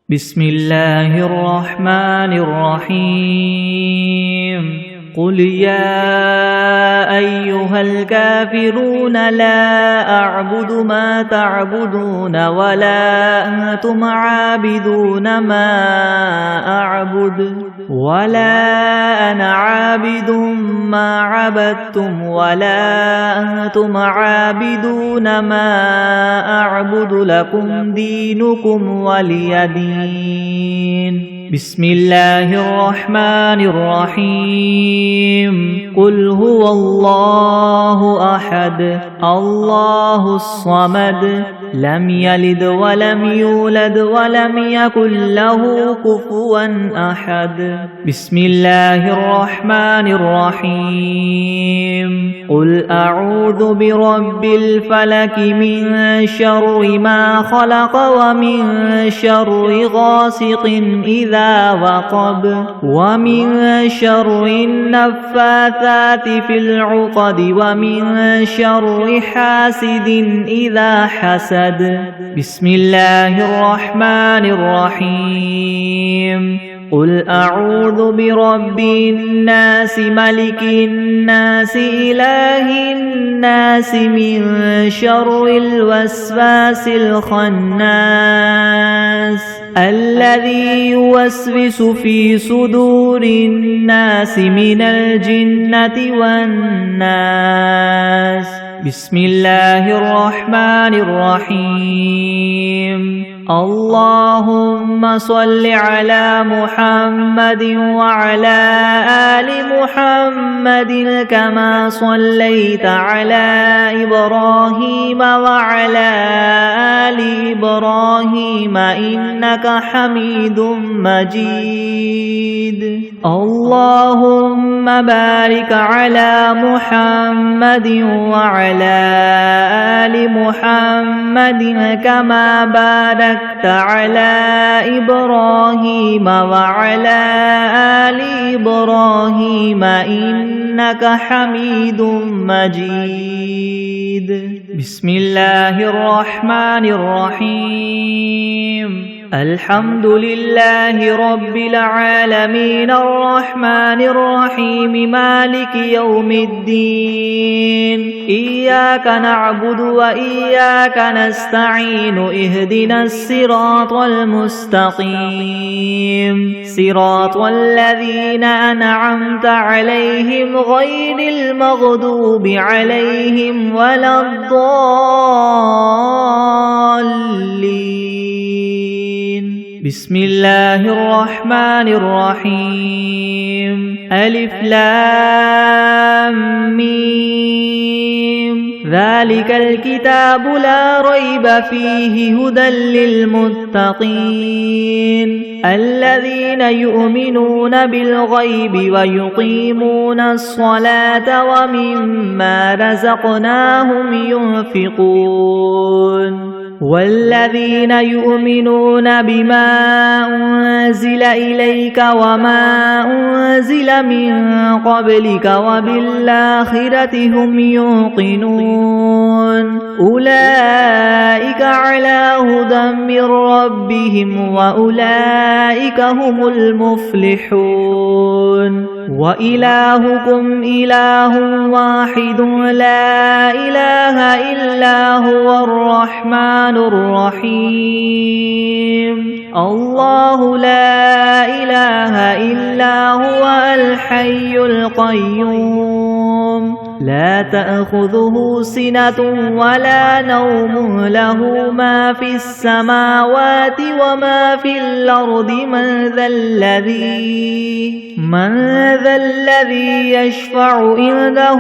بسم الله الرحمن الرحيم قل يا أيها الكافرون لا أعبد ما تعبدون ولا أنتم عابدون ما أعبد ولا أنا عابد ما عبدتم ولا أنتم عابدون ما أعبد لكم دينكم ولي دين بسم الله الرحمن الرحيم قل هو الله أحد الله الصمد لم يلد ولم يولد ولم يكن له كفوا أحد بسم الله الرحمن الرحيم قل أعوذ برب الفلك من شر ما خلق ومن شر غاسق إذا وقب ومن شر النفاثات في العقد ومن شر حاسد إذا حسد بسم الله الرحمن الرحيم قل أعوذ برب الناس ملك الناس إله الناس من شر الوسواس الخناس الذي يوسوس في صدور الناس من الجنة والناس بسم الله الرحمن الرحيم اللهم صل على محمد وعلى آل محمد كما صليت على إبراهيم وعلى آل إبراهيم إنك حميد مجيد اللهم بارك على محمد وعلى آل محمد كما باركت على إبراهيم وعلى آل إبراهيم إنك حميد مجيد بسم الله الرحمن الرحيم الحمد لله رب العالمين الرحمن الرحيم مالك يوم الدين إياك نعبد وإياك نستعين اهدنا الصراط المستقيم صراط الذين أنعمت عليهم غير المغضوب عليهم ولا الضالين بسم الله الرحمن الرحيم ألف لام ميم ذلك الكتاب لا ريب فيه هدى للمتقين الذين يؤمنون بالغيب ويقيمون الصلاة ومما رزقناهم ينفقون والذين يؤمنون بما أنزل إليك وما أنزل من قبلك وبالآخرة هم يوقنون أولئك على هدى من ربهم وأولئك هم المفلحون وإلهكم إله واحد لا إله إلا هو الرحمن الرحيم الله لا إله إلا هو الحي القيوم لا تأخذه سنة ولا نوم له ما في السماوات وما في الأرض من ذا الذي يشفع عنده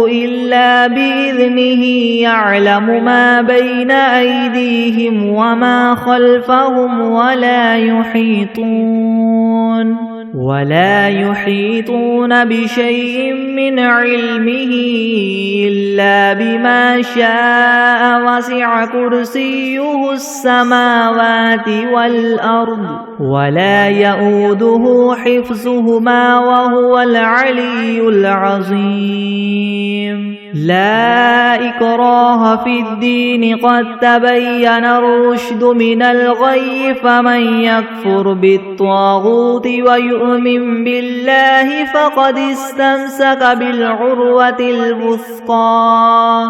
إلا بإذنه يعلم ما بين أيديهم وما خلفهم ولا يحيطون ولا يحيطون بشيء من علمه إلا بما شاء وسع كرسيه السماوات والأرض ولا يؤوده حفظهما وهو العلي العظيم لا إكراه في الدين قد تبين الرشد من الغي فمن يكفر بالطاغوت ويؤمن بالله فقد استمسك بالعروة الوثقى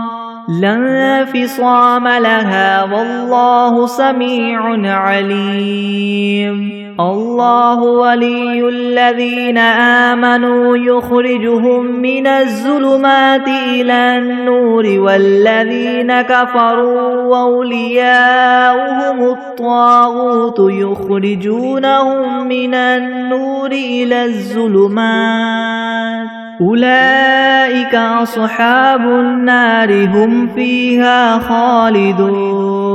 لا انفصام لها والله سميع عليم الله ولي الذين آمنوا يخرجهم من الظلمات إلى النور والذين كفروا أولياؤهم الطاغوت يخرجونهم من النور إلى الظلمات أولئك أصحاب النار هم فيها خالدون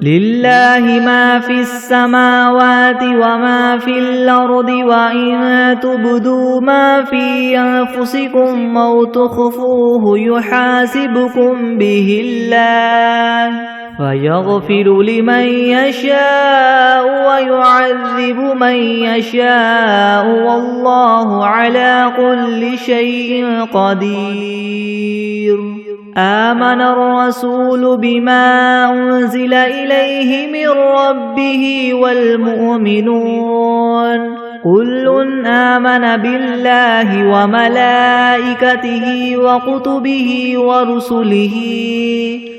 لله ما في السماوات وما في الأرض وإن تبدوا ما في أنفسكم أو تخفوه يحاسبكم به الله فيغفر لمن يشاء ويعذب من يشاء والله على كل شيء قدير آمن الرسول بما أنزل إليه من ربه والمؤمنون كل آمن بالله وملائكته وكتبه ورسله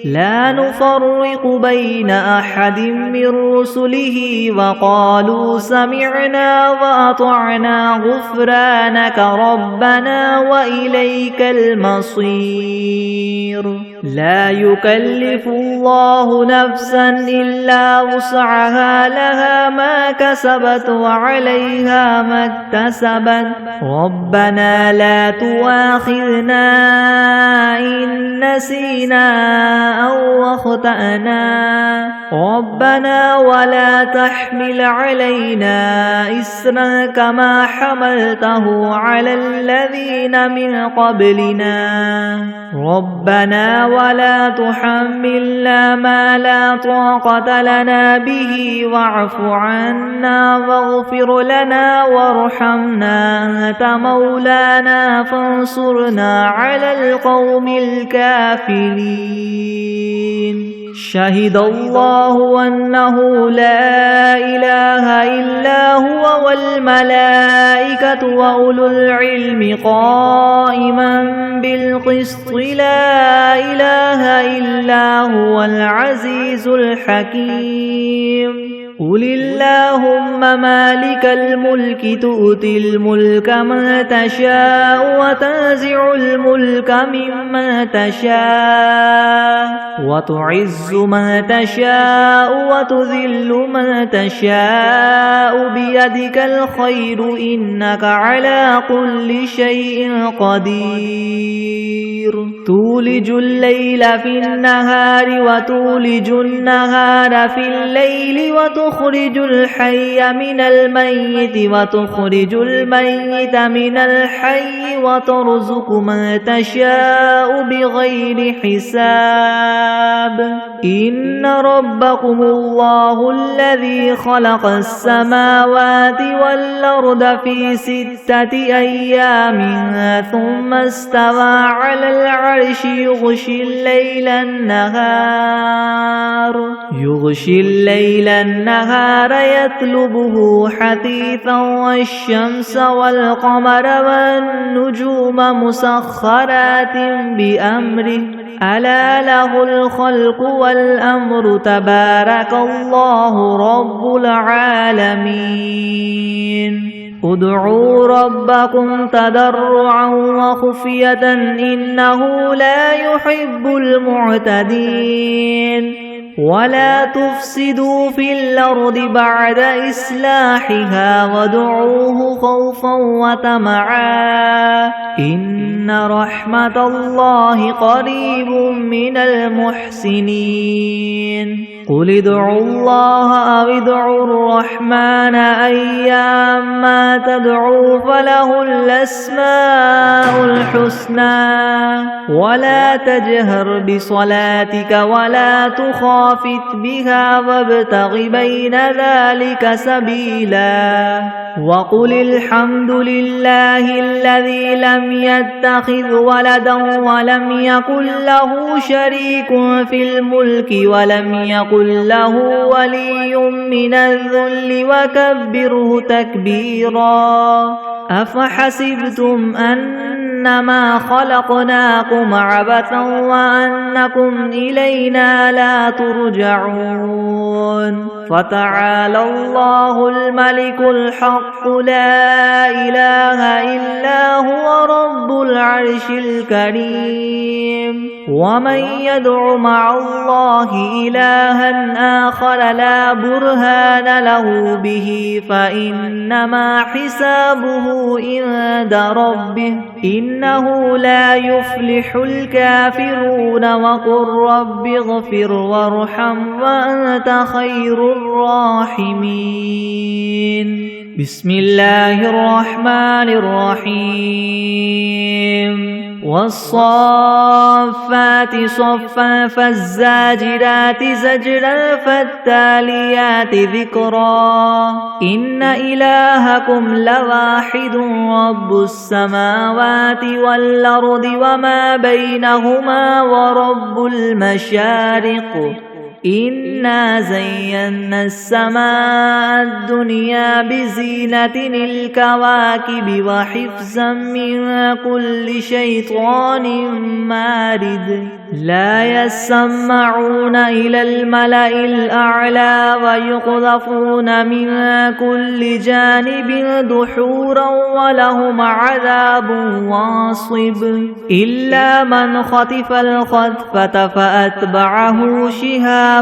لا نفرق بين أحد من رسله وقالوا سمعنا وأطعنا غفرانك ربنا وإليك المصير لا يكلف الله نفسا إلا وسعها لها ما كسبت وعليها ما اكتسبت ربنا لا تؤاخذنا إن نسينا أو أخطأنا ربنا ولا تحمل علينا إسرا كما حملته على الذين من قبلنا ربنا ولا تحملنا ما لا طاقة لنا به واعف عنا واغفر لنا وارحمنا أنت مولانا فانصرنا على القوم الكافرين شهد الله أنه لا إله إلا هو والملائكة وأولو العلم قائما بالقسط لا إله إلا هو العزيز الحكيم قل اللهم مالك الملك تؤتي الملك من تشاء وتنزع الملك ممن تشاء وتعز من تشاء وتذل من تشاء بيدك الخير إنك على كل شيء قدير تولج الليل في النهار وتولج النهار في الليل وتخرج الحي من الميت وتخرج الميت من الحي وترزق من تشاء بغير حساب إن ربكم الله الذي خلق السماوات والأرض في 6 أيام ثم استوى على العرش يغشي الليل النهار يطلبه حثيثا والشمس والقمر والنجوم مسخرات بأمره ألا له الخلق والأمر تبارك الله رب العالمين ادعوا ربكم تضرعا وخفية إنه لا يحب المعتدين ولا تفسدوا في الأرض بعد إصلاحها وادعوه خوفا وطمعا إن رحمة الله قريب من المحسنين قل ادعوا الله أو ادعوا الرحمن أيما تدعوا فله الأسماء الحسنى ولا تجهر بصلاتك ولا تخافت بها وابتغ بين ذلك سبيلا وقل الحمد لله الذي لم يتخذ ولدا ولم يكن له شريك في الملك ولم يكن له ولي من الذل وكبره تكبيرا أفحسبتم أنما خلقناكم عبثا وأنكم إلينا لا ترجعون فتعالى الله الملك الحق لا إله إلا هو رب العرش الكريم ومن يدع مع الله إلها آخر لا برهان له به فإنما حسابه عند ربه إنه لا يفلح الكافرون وقل رب اغفر وارحم وأنت خير الراحمين بسم الله الرحمن الرحيم والصافات صفا فالزاجرات زجرا فالتاليات ذكرا إن إلهكم لواحد رب السماوات والأرض وما بينهما ورب المشارق إنا زينا السماء الدنيا بزينة الكواكب وحفظا من كل شيطان مارد لا يسمعون إلى الملأ الأعلى ويقذفون من كل جانب دحورا ولهم عذاب واصب إلا من خطف الخطفة فأتبعه شهاب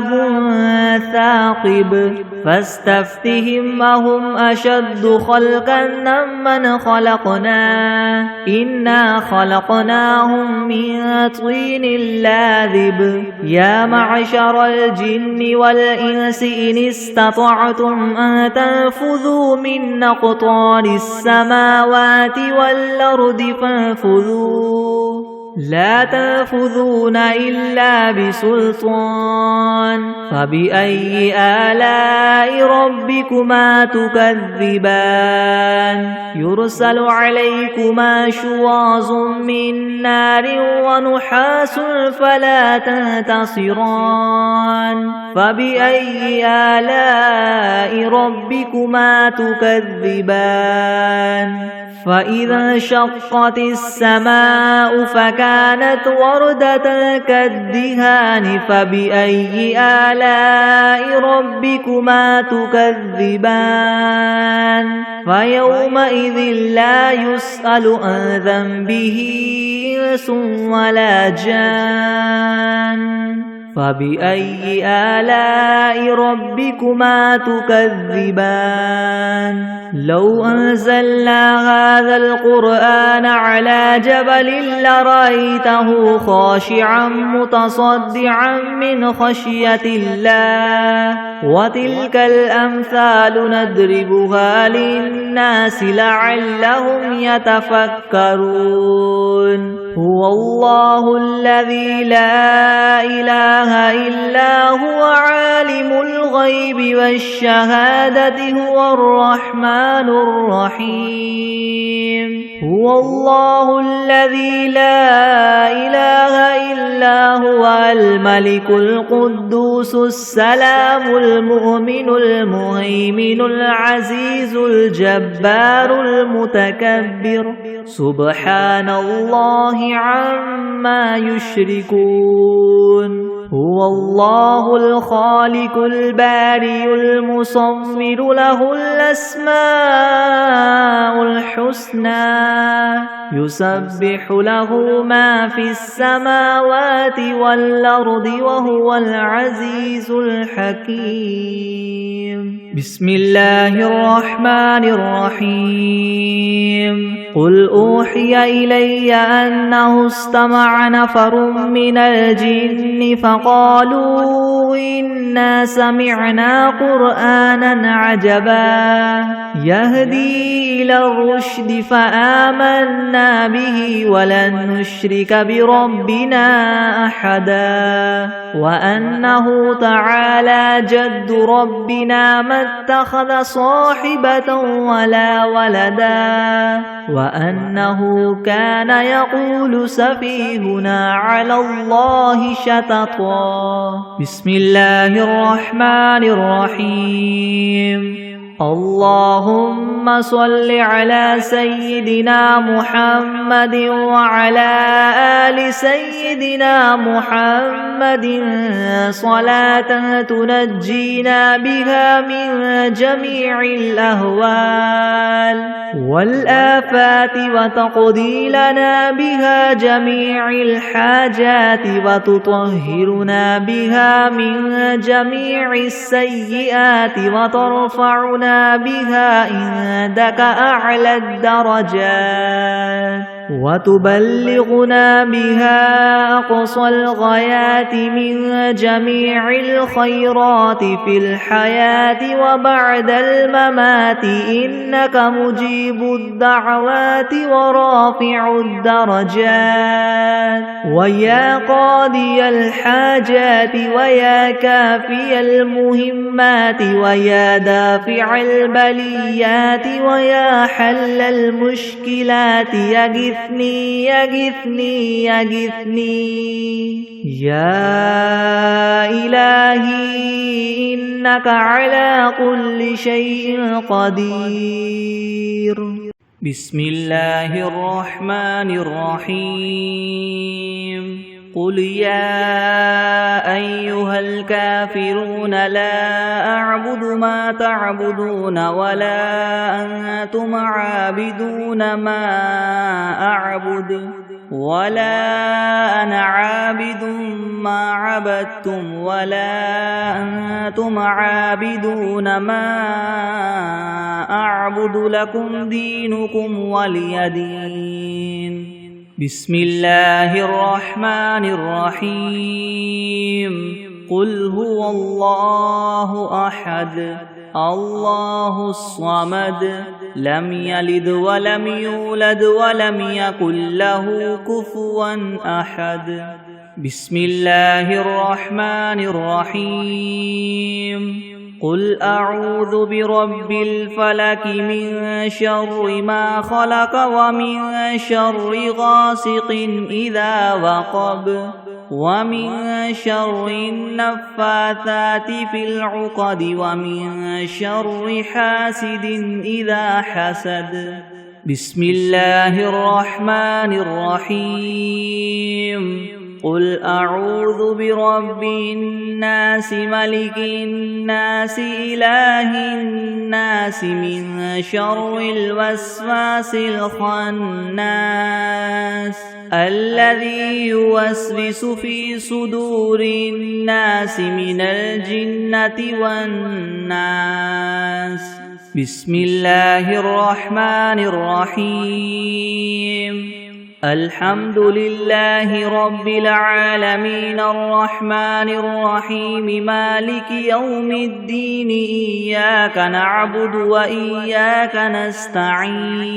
ثاقب فاستفتهم أهم أشد خلقا ممن خلقنا إنا خلقناهم من طين لاذب يا معشر الجن والإنس إن استطعتم أن تنفذوا من أقطار السماوات والأرض فانفذوا لا تنفذون إلا بسلطان فبأي آلاء ربكما تكذبان يرسل عليكما شواظ من نار ونحاس فلا تنتصران فبأي آلاء ربكما تكذبان فإذا انشقت السماء فكانت وردة كالدهان فبأي آلاء ربكما تكذبان فيومئذ لا يسأل عن ذنبه إنس ولا جان فبأي آلاء ربكما تكذبان لو أنزلنا هذا القرآن على جبل لرأيته خاشعا متصدعا من خشية الله وتلك الأمثال نضربها للناس لعلهم يتفكرون هو الله الذي لا إله إلا هو عالم الغيب والشهادة هو الرحمن الرحيم هو الله الذي لا إله إلا هو الملك القدوس السلام المؤمن المهيمن العزيز الجبار المتكبر سبحان الله عما يشركون هو الله الخالق البارئ المصور له الأسماء الحسنى يسبح له ما في السماوات والأرض وهو العزيز الحكيم. بسم الله الرحمن الرحيم. قل أوحي إلي أنه استمع نفر من الجن فقالوا إنا سمعنا قرآنا عجبا يهدي إلى الرشد فآمنا به ولن نشرك بربنا أحدا وأنه تعالى جد ربنا ما اتخذ صاحبة ولا ولدا وأنه كان يقول سفيهنا على الله شططا. بسم الله الرحمن الرحيم. اللهم صل على سيدنا محمد وعلى آل سيدنا محمد صلاة تنجينا بها من جميع الأهوال والآفات وتقضي لنا بها جميع الحاجات وتطهرنا بها من جميع السيئات وترفعنا بها عندك أعلى الدرجات وتبلغنا بها أقصى الغايات من جميع الخيرات في الحياة وبعد الممات إنك مجيب الدعوات ورافع الدرجات ويا قاضي الحاجات ويا كافي المهمات ويا دافع البليات ويا حل المشكلات يغثني يغثني يغثني يا إلهي إنك على كل شيء قدير. بسم الله الرحمن الرحيم. قل يا أيها الكافرون لا أعبد ما تعبدون ولا أنتم عابدون ما أعبد ولا أنا عابد ما عبدتم ولا أنتم عابدون ما أعبد لكم دينكم ولي دين. بسم الله الرحمن الرحيم. قل هو الله أحد الله الصمد لم يلد ولم يولد ولم يكن له كفوا أحد. بسم الله الرحمن الرحيم. قل أعوذ برب الفلك من شر ما خلق ومن شر غاسق إذا وقب ومن شر النفاثات في العقد ومن شر حاسد إذا حسد. بسم الله الرحمن الرحيم. قل أعوذ برب الناس ملك الناس إله الناس من شر الوسواس الخناس الذي يوسوس في صدور الناس من الجنة والناس. بسم الله الرحمن الرحيم. الحمد لله رب العالمين الرحمن الرحيم مالك يوم الدين إياك نعبد وإياك نستعين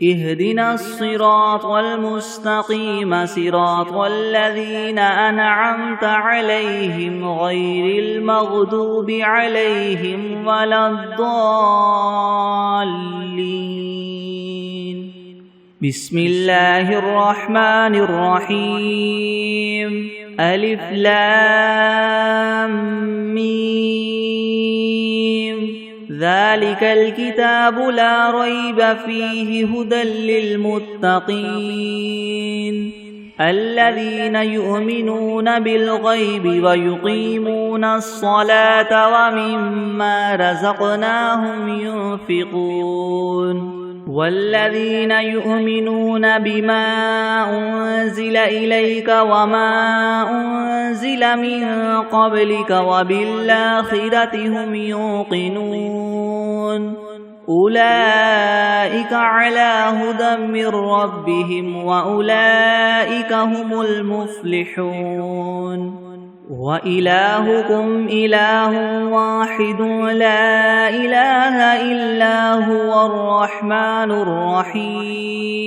اهدنا الصراط المستقيم صراط الذين أنعمت عليهم غير المغضوب عليهم ولا الضالين. بسم الله الرحمن الرحيم. ألف لام ميم ذلك الكتاب لا ريب فيه هدى للمتقين الذين يؤمنون بالغيب ويقيمون الصلاة ومما رزقناهم ينفقون. والذين يؤمنون بما أنزل إليك وما أنزل من قبلك وبالآخرة هم يوقنون أولئك على هدى من ربهم وأولئك هم المفلحون وإلهكم إله واحد لا إله إلا هو الرحمن الرحيم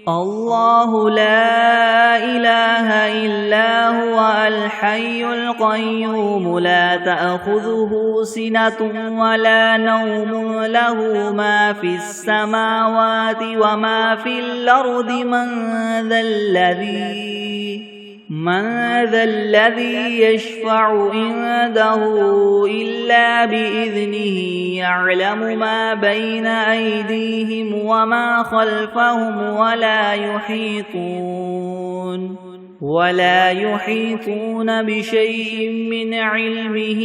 الله لا إله إلا هو الحي القيوم لا تأخذه سنة ولا نوم له ما في السماوات وما في الأرض من ذا الذي يشفع عنده إلا بإذنه يعلم ما بين أيديهم وما خلفهم ولا يحيطون بشيء من علمه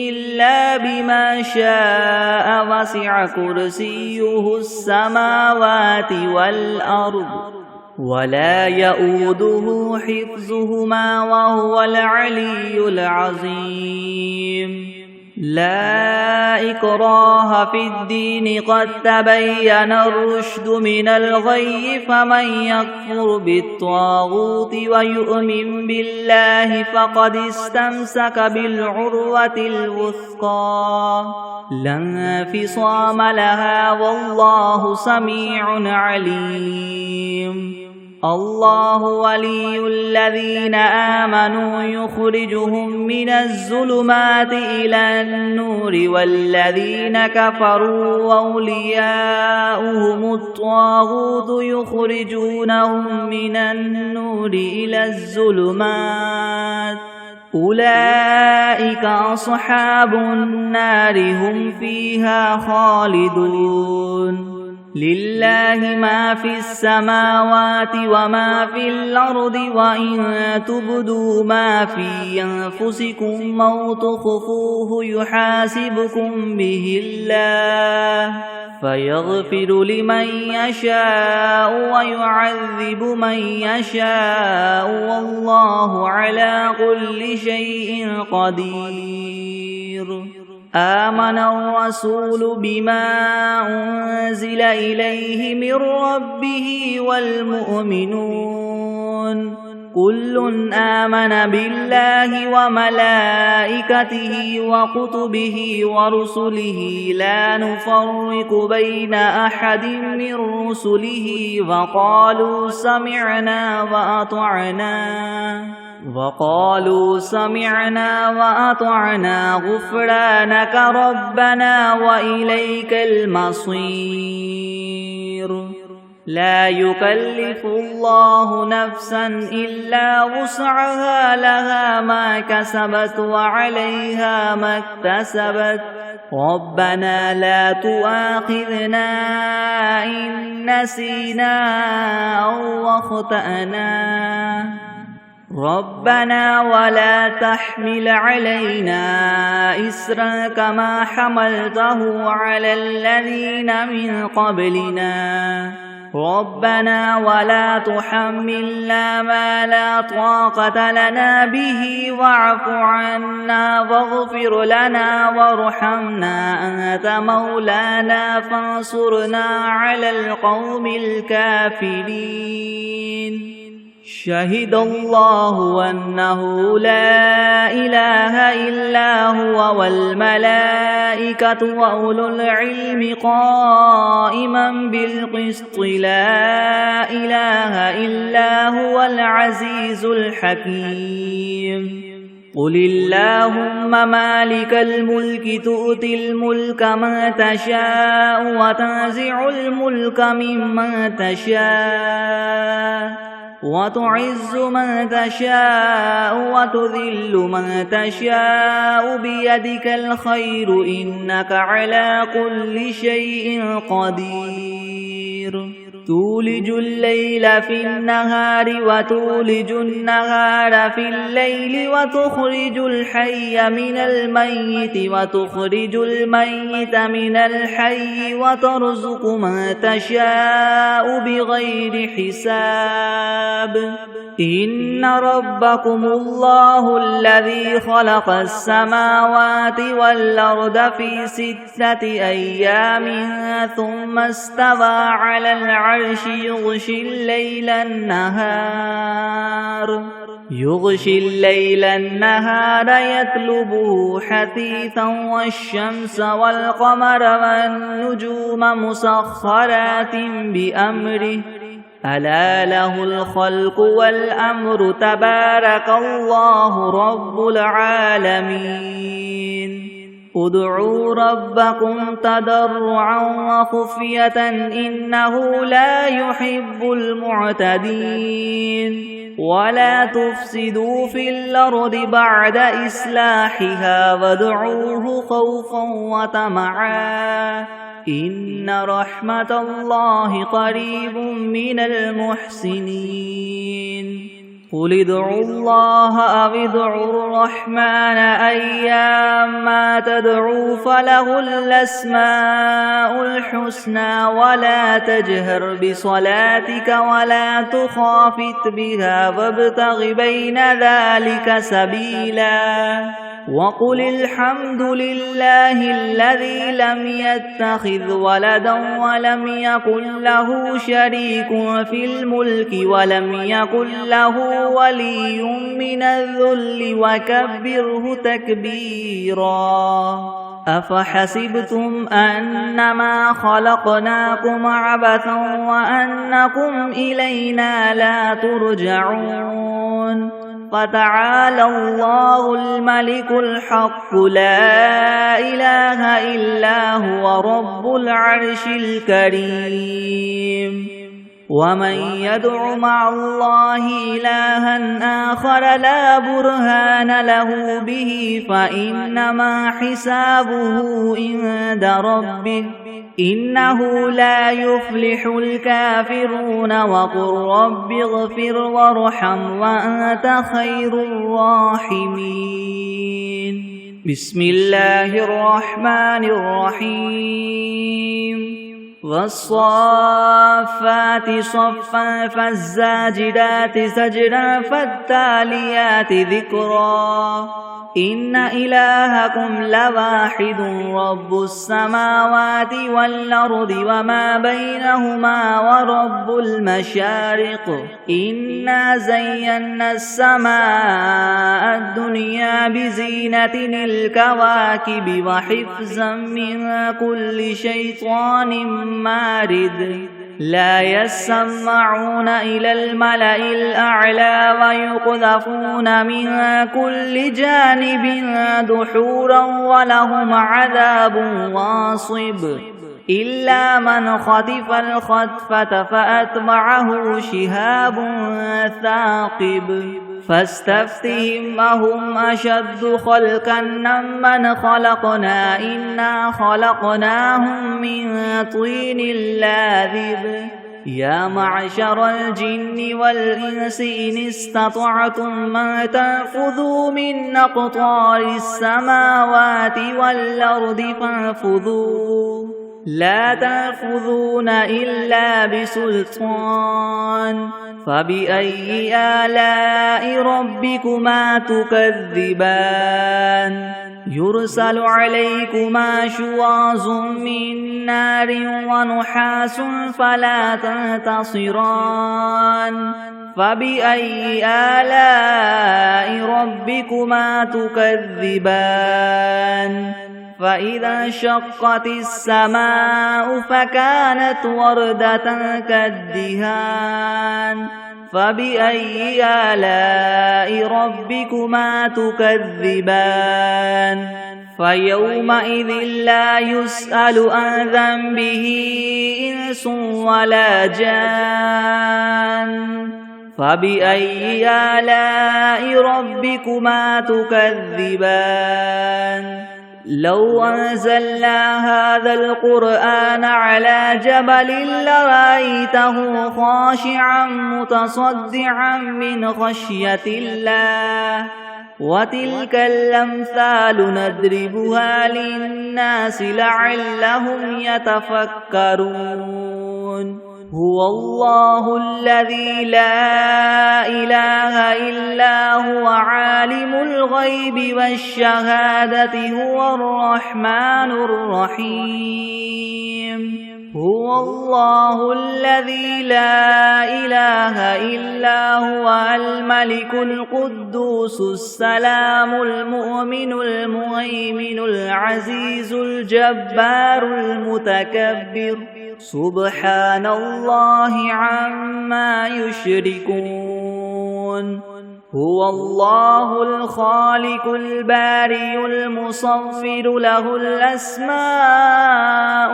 إلا بما شاء وسع كرسيه السماوات والأرض ولا يؤوده حفظهما وهو العلي العظيم لا إكراه في الدين قد تبين الرشد من الغي فمن يكفر بالطاغوت ويؤمن بالله فقد استمسك بالعروة الوثقى لا انفصام لها والله سميع عليم الله ولي الذين آمنوا يخرجهم من الظلمات إلى النور والذين كفروا أولياؤهم الطاغوت يخرجونهم من النور إلى الظلمات أولئك أصحاب النار هم فيها خالدون لله ما في السماوات وما في الأرض وإن تبدوا ما في أنفسكم أو تخفوه يحاسبكم به الله فيغفر لمن يشاء ويعذب من يشاء والله على كل شيء قدير آمن الرسول بما أنزل إليه من ربه والمؤمنون كل آمن بالله وملائكته وكتبه ورسله لا نفرق بين أحد من رسله وقالوا سمعنا وأطعنا غفرانك ربنا وإليك المصير لا يكلف الله نفسا إلا وسعها لها ما كسبت وعليها ما اكتسبت ربنا لا تؤاخذنا إن نسينا أو أخطأنا ربنا ولا تحمل علينا إسرا كما حملته على الذين من قبلنا ربنا ولا تحملنا ما لا طاقة لنا به واعف عنا واغفر لنا وارحمنا أنت مولانا فانصرنا على القوم الكافرين شهد الله أنه لا إله إلا هو والملائكة وأولو العلم قائما بالقسط لا إله إلا هو العزيز الحكيم قل اللهم مالك الملك تؤتي الملك من تشاء وتنزع الملك ممن تشاء وتعز من تشاء وتذل من تشاء بيدك الخير إنك على كل شيء قدير تولج الليل في النهار وتولج النهار في الليل وتخرج الحي من الميت وتخرج الميت من الحي وترزق من تشاء بغير حساب إن ربكم الله الذي خلق السماوات والأرض في 6 أيام ثم استوى على العرش يغشي الليل النهار يطلبه حثيثا والشمس والقمر والنجوم مسخرات بأمره ألا له الخلق والأمر تبارك الله رب العالمين ادعوا ربكم تضرعا وخفية إنه لا يحب المعتدين ولا تفسدوا في الأرض بعد إصلاحها وادعوه خوفا وطمعا إن رحمة الله قريب من المحسنين قل ادعوا الله أو ادعوا الرحمن أيما تدعوا فله الأسماء الحسنى ولا تجهر بصلاتك ولا تخافت بها وابتغ بين ذلك سبيلا وقل الحمد لله الذي لم يتخذ ولدا ولم يكن له شريك في الملك ولم يكن له ولي من الذل وكبره تكبيرا أفحسبتم أنما خلقناكم عبثا وأنكم إلينا لا ترجعون فتعالى الله الملك الحق لا إله إلا هو رب العرش الكريم ومن يدع مع الله إلها آخر لا برهان له به فإنما حسابه عند ربه إنه لا يفلح الكافرون وقل رب اغفر وارحم وأنت خير الراحمين بسم الله الرحمن الرحيم والصافات صفا فالزاجرات زجرا فالتاليات ذكرا إن إلهكم لواحد رب السماوات والأرض وما بينهما ورب المشارق إنا زينا السماء الدنيا بزينة الكواكب وحفظا من كل شيطان مارد لا يسمعون إلى الملأ الأعلى ويقذفون من كل جانب دحورا ولهم عذاب واصب إلا من خطف الخطفة فأتبعه شهاب ثاقب فاستفتهم أهم أشد خلقا ممن خلقنا إنا خلقناهم من طين لاذب يا معشر الجن والإنس إن استطعتم أن تنفذوا من أقطار السماوات والأرض فانفذوا لا تنفذون إلا بسلطان فبأي آلاء ربكما تكذبان يرسل عليكما شواظ من نار ونحاس فلا تنتصران فبأي آلاء ربكما تكذبان فإذا انشقت السماء فكانت وردة كالدهان فبأي آلاء ربكما تكذبان فيومئذ لا يسأل عن ذنبه إنس ولا جان فبأي آلاء ربكما تكذبان لو أنزلنا هذا القرآن على جبل لرأيته خاشعا متصدعا من خشية الله وتلك الأمثال نضربها للناس لعلهم يتفكرون هو الله الذي لا إله إلا هو عالم الغيب والشهادة هو الرحمن الرحيم هو الله الذي لا إله إلا هو الملك القدوس السلام المؤمن المهيمن العزيز الجبار المتكبر سبحان الله عما يشركون هو الله الخالق البارئ المصور له الأسماء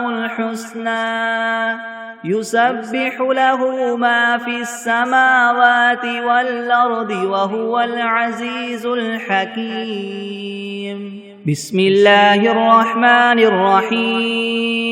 الحسنى يسبح له ما في السماوات والأرض وهو العزيز الحكيم بسم الله الرحمن الرحيم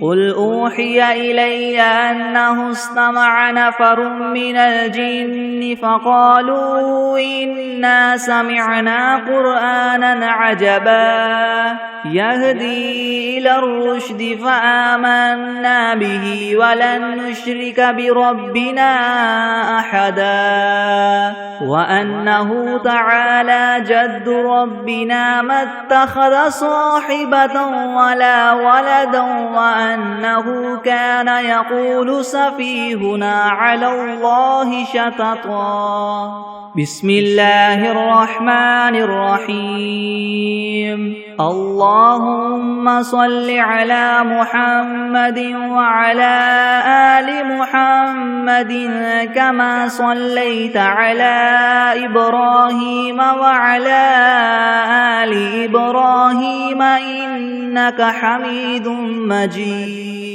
قل أوحي إلي أنه استمع نفر من الجن فقالوا إنا سمعنا قرآنا عجبا يهدي إلى الرشد فآمنا به ولن نشرك بربنا أحدا وأنه تعالى جد ربنا ما اتخذ صاحبة ولا ولدا وأنه كان يقول سفيهنا على الله شططا بسم الله الرحمن الرحيم اللهم صل على محمد وعلى آل محمد كما صليت على إبراهيم وعلى آل إبراهيم إنك حميد مجيد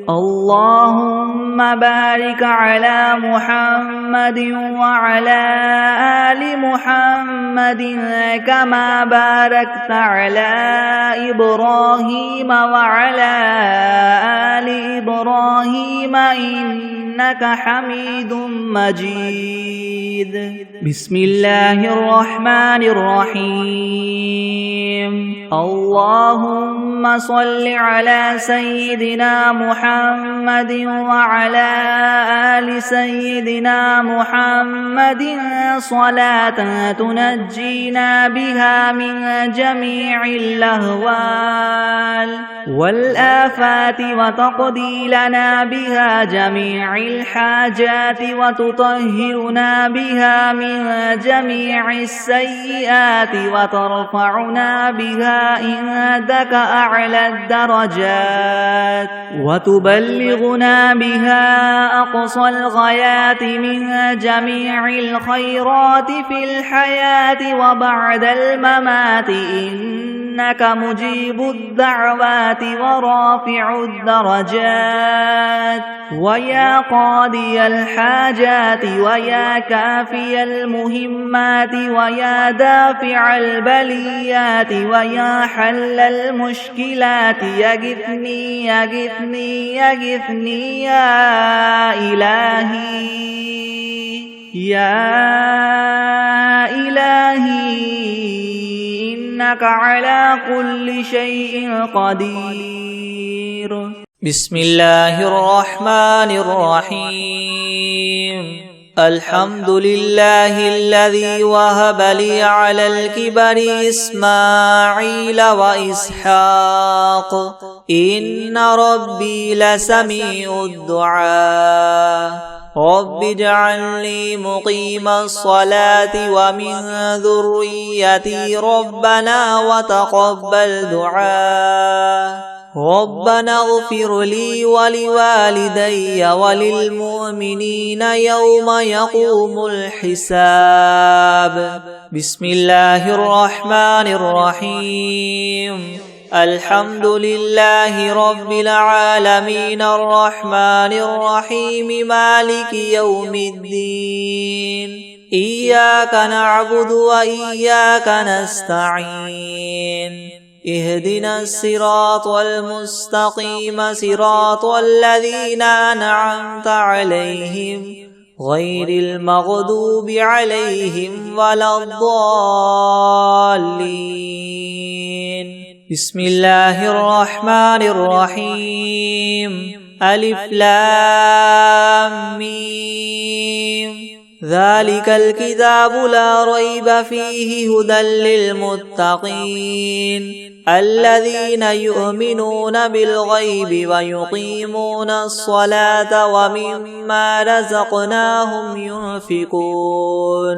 اللهم بارك على محمد وعلى آل محمد كما باركت على إبراهيم وعلى آل إبراهيم إنك حميد مجيد بسم الله الرحمن الرحيم اللهم صل على سيدنا محمد وعلى آل سيدنا محمد صلاة تنجينا بها من جميع الأهوال والآفات وتقضي لنا بها جميع الحاجات وتطهرنا بها من جميع السيئات وترفعنا بها عندك أعلى الدرجات وتبلغنا بها أقصى الغايات من جميع الخيرات في الحياة وبعد الممات إنك مجيب الدعوات ورافع الدرجات ويا قاضي الحاجات ويا كافي المهمات ويا دافع البليات ويا حل المشكلات يغثني يغثني يغثني يا إلهي يا إلهي إنك على كل شيء قدير بسم الله الرحمن الرحيم الحمد لله الذي وهب لي على الكبر إسماعيل وإسحاق إن ربي لسميع الدعاء رب اجعلني مقيم الصلاة ومن ذريتي ربنا وتقبل دعاء ربنا اغفر لي ولوالدي وللمؤمنين يوم يقوم الحساب بسم الله الرحمن الرحيم الحمد لله رب العالمين الرحمن الرحيم مالك يوم الدين إياك نعبد وإياك نستعين اهدنا الصراط المستقيم صراط الذين أنعمت عليهم غير المغضوب عليهم ولا الضالين. بسم الله الرحمن الرحيم. ألف لام ميم. ذلك الكتاب لا ريب فيه هدى للمتقين الذين يؤمنون بالغيب ويقيمون الصلاة ومما رزقناهم ينفقون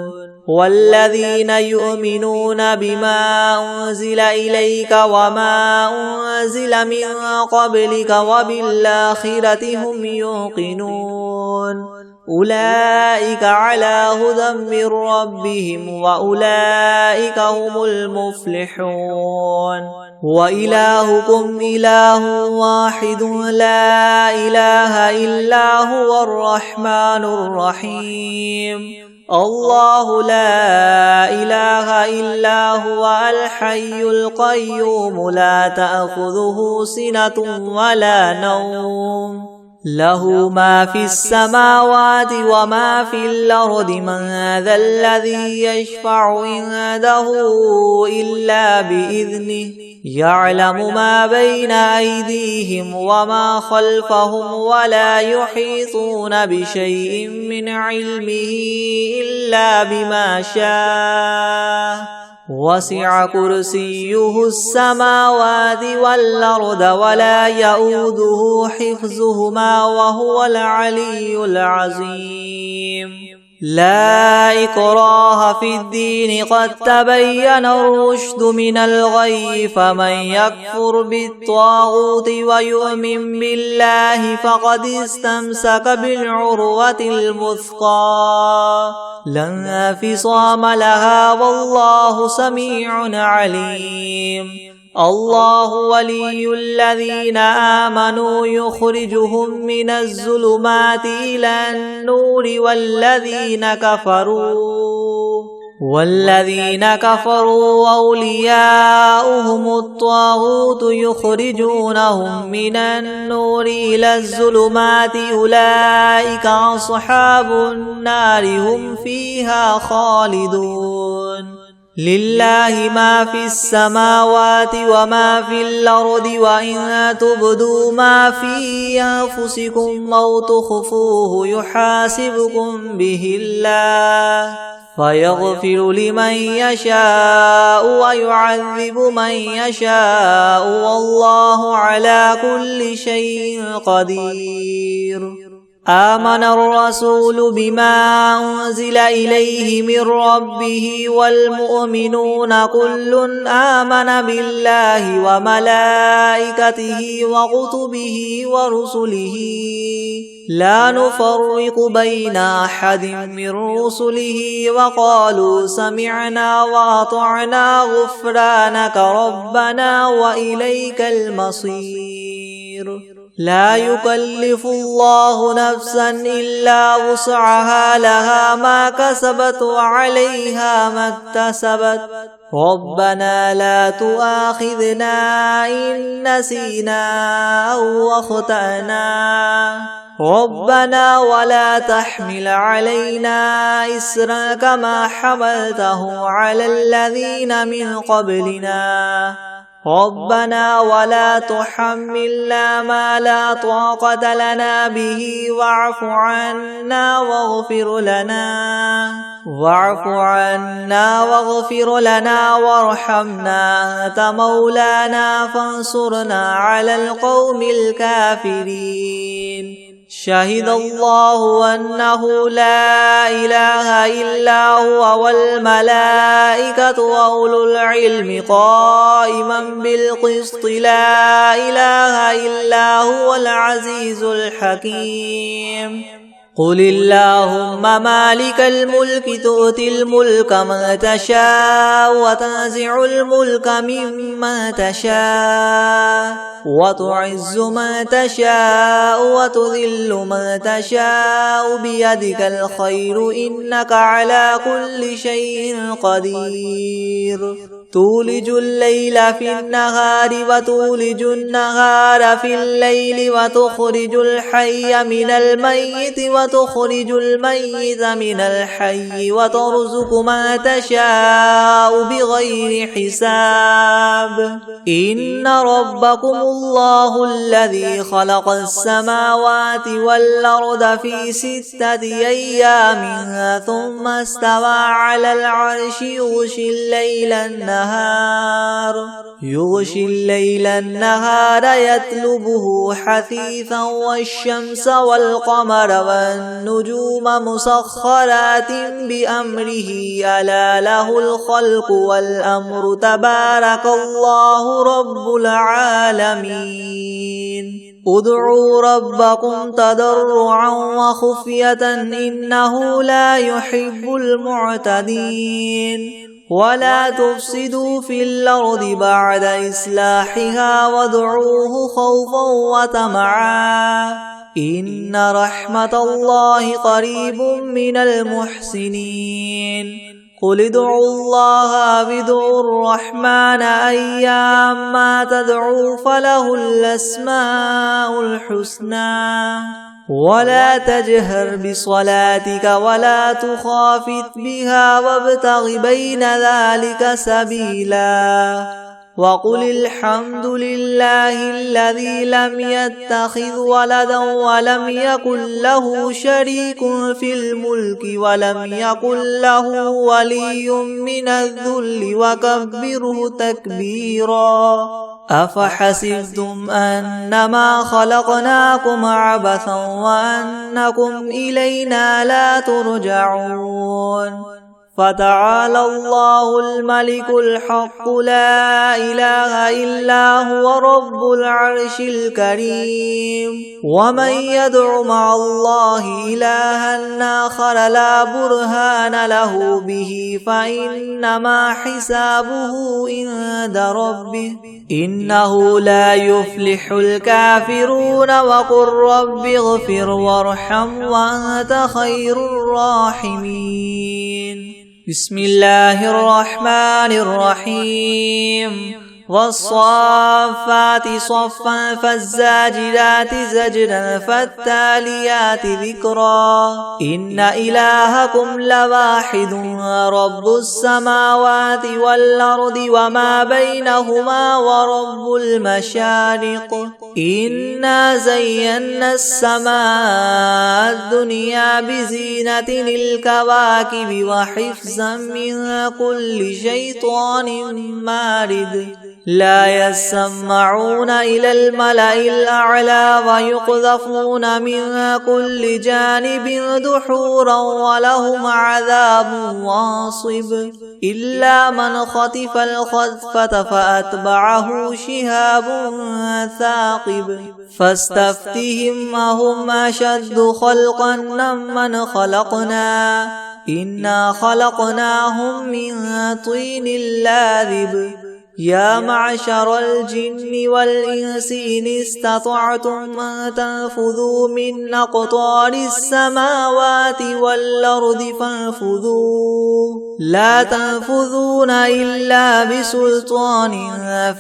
والذين يؤمنون بما أنزل إليك وما أنزل من قبلك وبالآخرة هم يوقنون أولئك على هدى من ربهم وأولئك هم المفلحون. وإلهكم إله واحد لا إله إلا هو الرحمن الرحيم. الله لا إله إلا هو الحي القيوم لا تأخذه سنة ولا نوم له ما في السماوات وما في الأرض من ذا الذي يشفع عنده إلا بإذنه يعلم ما بين أيديهم وما خلفهم ولا يحيطون بشيء من علمه إلا بما شاء وسع كرسيه السماوات والأرض ولا يؤوده حفظهما وهو العلي العظيم. لا إكراه في الدين قد تبين الرشد من الغي فمن يكفر بالطاغوت ويؤمن بالله فقد استمسك بالعروة الوثقى لا انفصام لها والله سميع عليم. الله ولي الذين آمنوا يخرجهم من الظلمات إلى النور والذين كفروا أولياؤهم الطاغوت يخرجونهم من النور إلى الظلمات أولئك أصحاب النار هم فيها خالدون. لله ما في السماوات وما في الأرض وإن تبدوا ما في أنفسكم أو تخفوه يحاسبكم به الله فيغفر لمن يشاء ويعذب من يشاء والله على كل شيء قدير. آمن الرسول بما أنزل إليه من ربه والمؤمنون كل آمن بالله وملائكته وكتبه ورسله لا نفرق بين أحد من رسله وقالوا سمعنا وأطعنا غفرانك ربنا وإليك المصير. لا يكلف الله نفسا إلا وسعها لها ما كسبت وعليها ما اكتسبت ربنا لا تؤاخذنا إن نسينا أو أخطأنا ربنا ولا تحمل علينا إسرا كما حملته على الذين من قبلنا ربنا ولا تحملنا ما لا طاقة لنا به واعف عنا واغفر لنا وارحمنا أنت مولانا فانصرنا على القوم الكافرين. شهد الله أنه لا إله إلا هو والملائكة وأولو العلم قائما بالقسط لا إله إلا هو العزيز الحكيم. قل اللهم مالك الملك تؤتي الملك من تشاء وتنزع الملك ممن تشاء وتعز من تشاء وتذل من تشاء بيدك الخير إنك على كل شيء قدير تولج الليل في النهار وتولج النهار في الليل وتخرج الحي من الميت وتخرج الميت من الحي وترزق من تشاء بغير حساب إن ربكم الله الذي خلق السماوات والأرض في 6 أيام ثم استوى على العرش يغشي الليل النهار يطلبه حثيثا والشمس والقمر والنجوم مسخرات بأمره ألا له الخلق والأمر تبارك الله رب العالمين ادعوا ربكم تضرعا وخفية إنه لا يحب المعتدين ولا تفسدوا في الأرض بعد إصلاحها وادعوه خوفا وطمعا إن رحمة الله قريب من المحسنين قل ادعوا الله وادعوا الرحمن أيما تدعوا فله الأسماء الحسنى ولا تجهر بصلاتك ولا تخافت بها وابتغ بين ذلك سبيلا وقل الحمد لله الذي لم يتخذ ولدا ولم يكن له شريك في الملك ولم يكن له ولي من الذل وكبره تكبيرا أفحسبتم أنما خلقناكم عبثا وأنكم إلينا لا ترجعون فتعالى الله الملك الحق لا إله إلا هو رب العرش الكريم ومن يدع مع الله إلها آخر لا برهان له به فإنما حسابه عند ربه إنه لا يفلح الكافرون وقل رب اغفر وارحم وأنت خير الراحمين بسم الله الرحمن الرحيم والصافات صفا فالزاجرات زجرا فالتاليات ذكرا إن إلهكم لواحد رب السماوات والأرض وما بينهما ورب المشارق إنا زينا السماء الدنيا بزينة الكواكب وحفظا من كل شيطان مارد لا يسمعون إلى الملأ الأعلى ويقذفون من كل جانب دحورا ولهم عذاب واصب إلا من خطف الخطفة فأتبعه شهاب ثاقب فاستفتهم أهم أشد خلقا ممن خلقنا إنا خلقناهم من طين لاذب يا معشر الجن والإنس إن استطعتم أن تنفذوا من أقطار السماوات والأرض فانفذوا لا تنفذون إلا بسلطان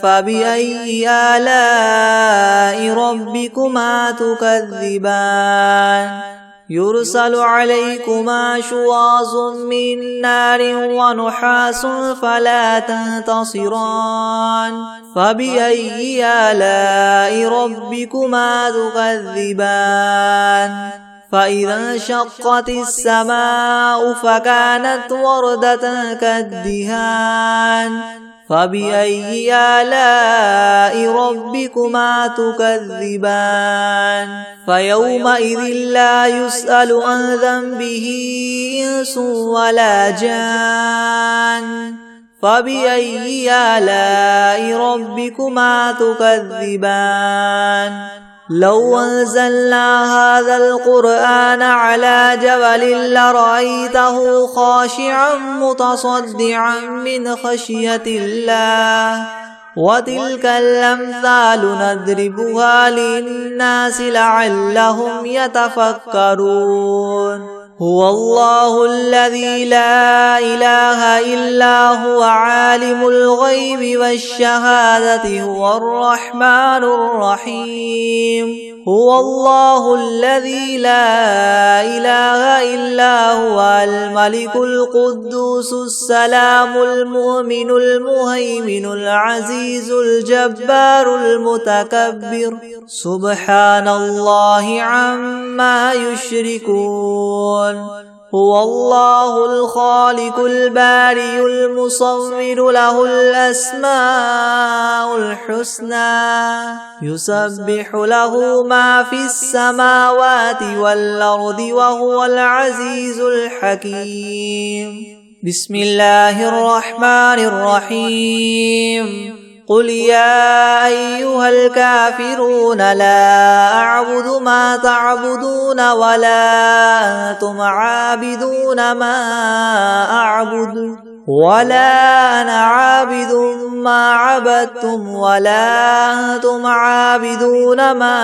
فبأي آلاء ربكما تكذبان يرسل عليكما شواظ من نار ونحاس فلا تنتصران فبأي آلاء ربكما تكذبان فإذا انشقت السماء فكانت وردة كالدهان فبأي آلاء ربكما تكذبان فيومئذ لا يسأل عن ذنبه إنس ولا جان فبأي آلاء ربكما تكذبان لو أنزلنا هذا القرآن على جبل لرأيته خاشعا متصدعا من خشية الله وتلك الأمثال نضربها للناس لعلهم يتفكرون هو الله الذي لا إله إلا هو عالم الغيب والشهادة هو الرحمن الرحيم هو الله الذي لا إله إلا هو الملك القدوس السلام المؤمن المهيمن العزيز الجبار المتكبر سبحان الله عما يشركون هو الله الخالق البارئ المصور له الأسماء الحسنى يسبح له ما في السماوات والأرض وهو العزيز الحكيم بسم الله الرحمن الرحيم قل يا أيها الكافرون لا أعبد ما تعبدون ولا أنتم عابدون ما أعبد ولا أنا عابد ما عبدتم ولا أنتم عابدون ما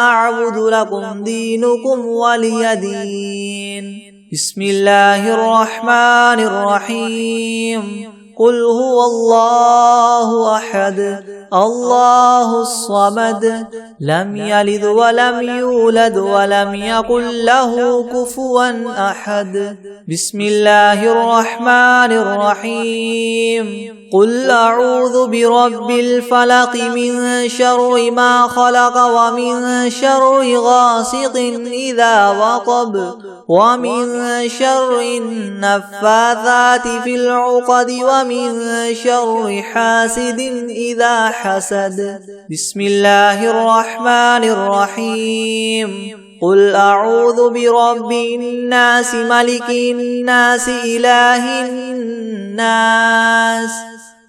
أعبد لكم دينكم ولي دين بسم الله الرحمن الرحيم قل هو الله أحد الله الصمد لم يلد ولم يولد ولم يكن له كفوا أحد بسم الله الرحمن الرحيم قل أعوذ برب الفلق من شر ما خلق ومن شر غاسق إذا وقب ومن شر النفاثات في العقد ومن شر حاسد إذا حسد بسم الله الرحمن الرحيم قل أعوذ برب الناس ملك الناس إله الناس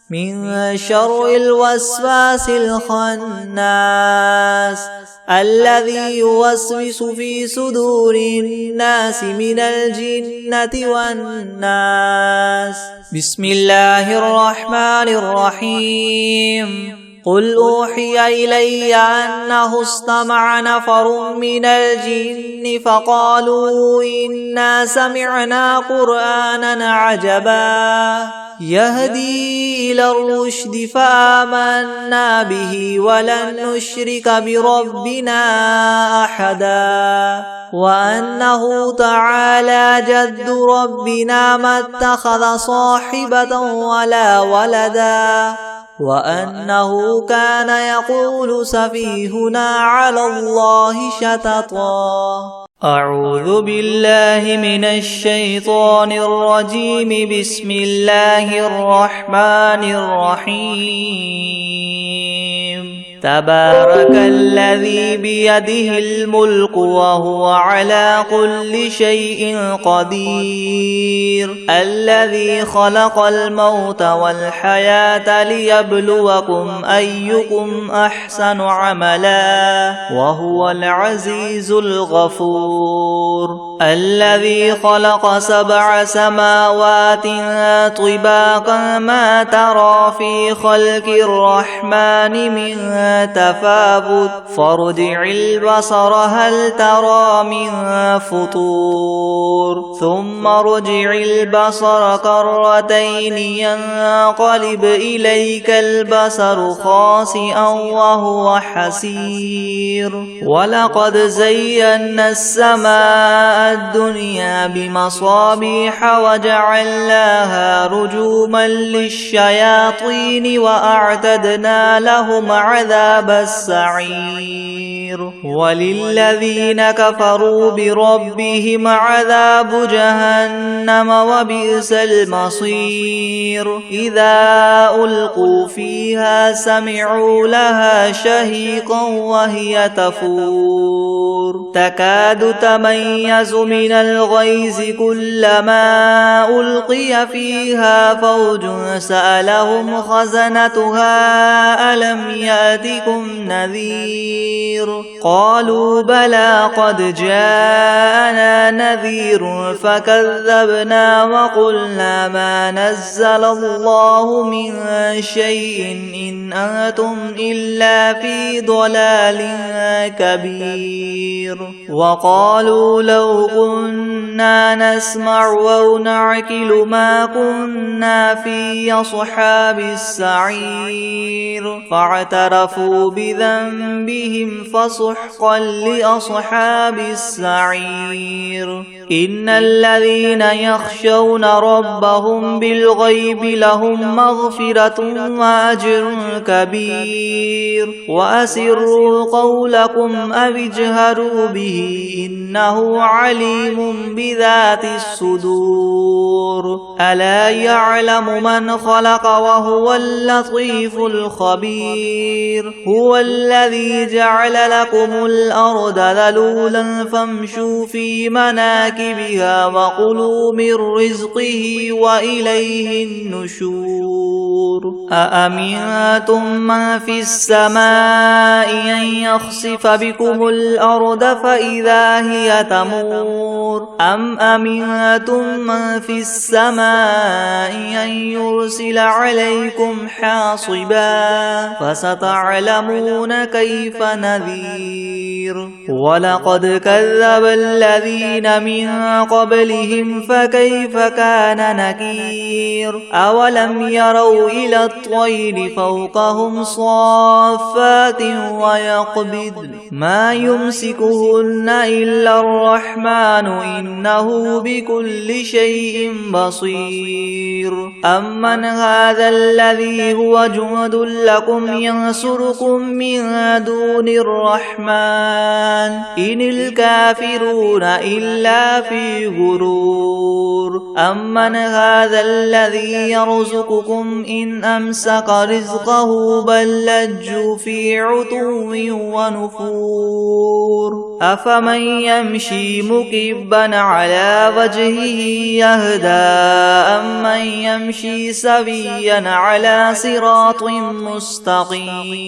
من شر الوسواس الخناس الذي يوسوس في صدور الناس من الجنة والناس بسم الله الرحمن الرحيم قل أوحي إلي أنه استمع نفر من الجن فقالوا إنا سمعنا قرآنا عجبا يهدي إلى الرشد فآمنا به ولن نشرك بربنا أحدا وأنه تعالى جد ربنا ما اتخذ صاحبة ولا ولدا وأنه كان يقول سفيهنا على الله شططا أعوذ بالله من الشيطان الرجيم بسم الله الرحمن الرحيم تبارك الذي بيده الملك وهو على كل شيء قدير الذي خلق الموت والحياة ليبلوكم أيكم أحسن عملا وهو العزيز الغفور الذي خلق 7 سماوات طباقا ما ترى في خلق الرحمن من تفاوت فارجع البصر هل ترى من فطور ثم ارجع البصر كرتين ينقلب إليك البصر خاسئا وهو حسير ولقد زينا السماء الدنيا بمصابيح وجعلناها رجوما للشياطين وأعتدنا لهم عذاب السعير وللذين كفروا بربهم عذاب جهنم وبئس المصير إذا ألقوا فيها سمعوا لها شهيقا وهي تفور تكاد تميز من الغيظ كلما ألقي فيها فوج سألهم خزنتها ألم يأتكم نذير قالوا بلى قد جاءنا نذير فكذبنا وقلنا ما نزل الله من شيء إن أنتم إلا في ضلال كبير وقالوا لو كنا نسمع أو نعقل ما كنا في أصحاب السعير فاعترفوا بذنبهم فسحقا لأصحاب السعير إن الذين يخشون ربهم بالغيب لهم مغفرة وأجر كبير وأسروا قولكم أو اجهروا به إنه عليم بذات الصدور ألا يعلم من خلق وهو اللطيف الخبير هو الذي جعل لكم الأرض ذلولا فامشوا في مناكبها وكلوا من رزقه وإليه النشور أأمنتم من في السماء أن يخسف بكم الأرض فإذا هي تمور أم أمنتم من في السماء أن يرسل عليكم حاصبا فستعلمون كيف نذير ولقد كذب الذين من قبلهم فكيف كان نكير أولم يروا إلى الطير فوقهم صافات ويقبضن ما يمسكهن إلا الرحمن إنه بكل شيء بصير أمن هذا الذي هو جند لكم ينصركم من دون الرحمن إن الكافرون إلا في غرور أمن هذا الذي يرزقكم إن أمسك رزقه بل لجوا في عتو ونفور أفمن يمشي مكبا على وجهه يهدى أمن يمشي سويا على صراط مستقيم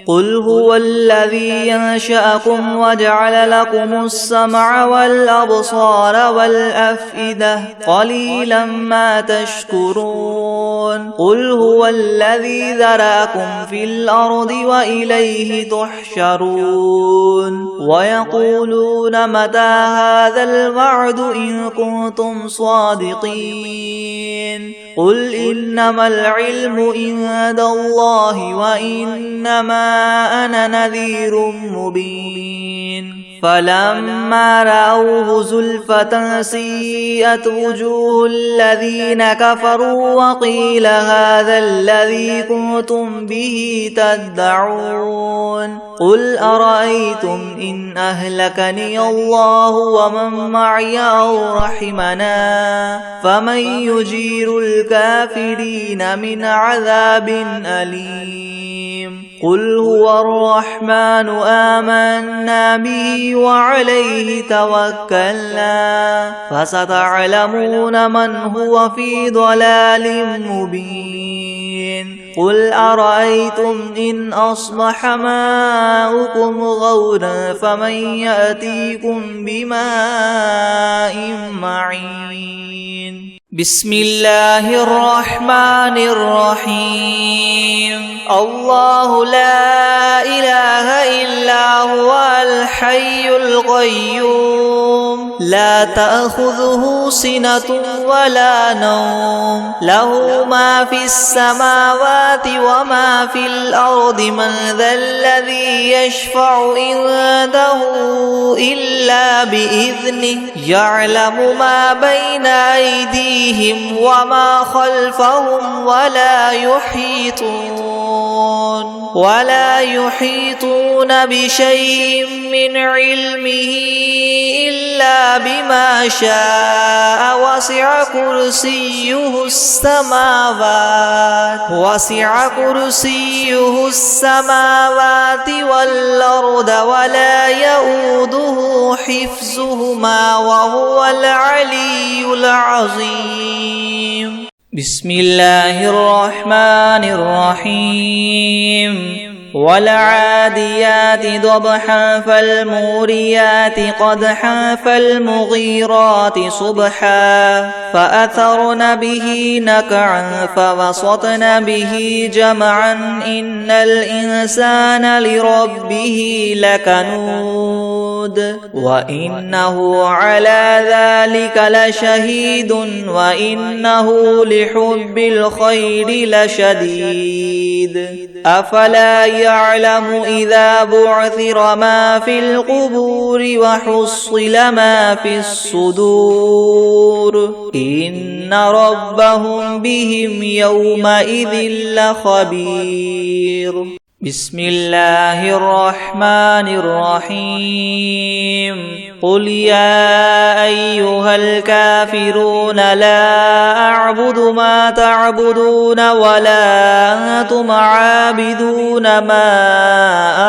قل هو الذي ينشأكم وجعل لكم السمع والأبصار والأفئدة قليلا ما تشكرون قل هو الذي ذرأكم في الأرض وإليه تحشرون ويقولون متى هذا الوعد إن كنتم صادقين قل إنما العلم عند الله وإنما أنا نذير مبين فلما رأوه زلفة سيئت وجوه الذين كفروا وقيل هذا الذي كنتم به تدعون قل أرأيتم إن أهلكني الله ومن معي أو رحمنا فمن يجير الكافرين من عذاب أليم قل هو الرحمن آمنا به وعليه توكلنا فستعلمون من هو في ضلال مبين قل أرأيتم إن أصبح ماؤكم غورا فمن يأتيكم بماء معين بسم الله الرحمن الرحيم الله لا إله إلا هو الحي القيوم لا تأخذه سنة ولا نوم له ما في السماوات وما في الأرض من ذا الذي يشفع عنده إلا بإذنه يعلم ما بين أيديهم وما خلفهم ولا يحيطون بشيء من علمه إلا بما شاء وسع كرسيه السماوات والأرض ولا يؤوده حفظهما وهو العلي العظيم بسم الله الرحمن الرحيم والعاديات ضبحا فالموريات قدحا فالمغيرات صبحا فأثرن به نقعا فوسطن به جمعا إن الإنسان لربه لكنود وإنه على ذلك لشهيد وإنه لحب الخير لشديد أفلا يعلم إذا بعثر ما في القبور وحصل ما في الصدور إن ربهم بهم يومئذ لخبير بسم الله الرحمن الرحيم قل يا أيها الكافرون لا أعبد ما تعبدون ولا أنتم عابدون ما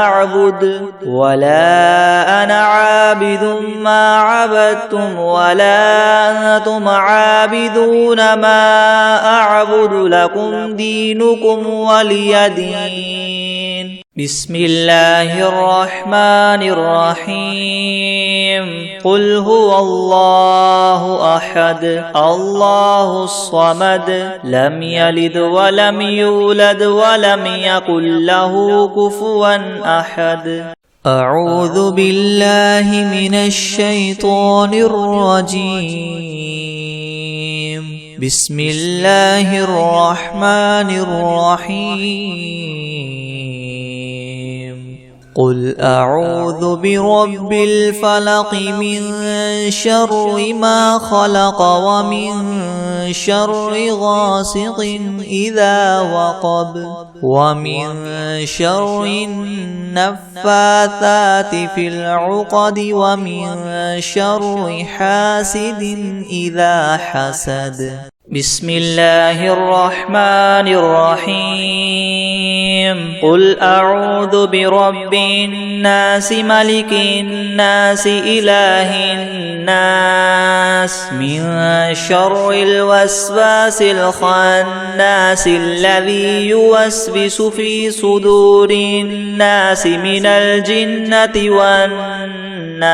أعبد ولا أنا عابد ما عبدتم ولا أنتم عابدون ما أعبد لكم دينكم ولي دين بسم الله الرحمن الرحيم قل هو الله أحد الله الصمد لم يلد ولم يولد ولم يكن له كفوا أحد أعوذ بالله من الشيطان الرجيم بسم الله الرحمن الرحيم قل أعوذ برب الفلق من شر ما خلق ومن شر غاسق إذا وقب ومن شر النفاثات في العقد ومن شر حاسد إذا حسد بسم الله الرحمن الرحيم قل أعوذ برب الناس ملك الناس إله الناس من شر الوسواس الخناس الذي يوسوس في صدور الناس من الجنة والناس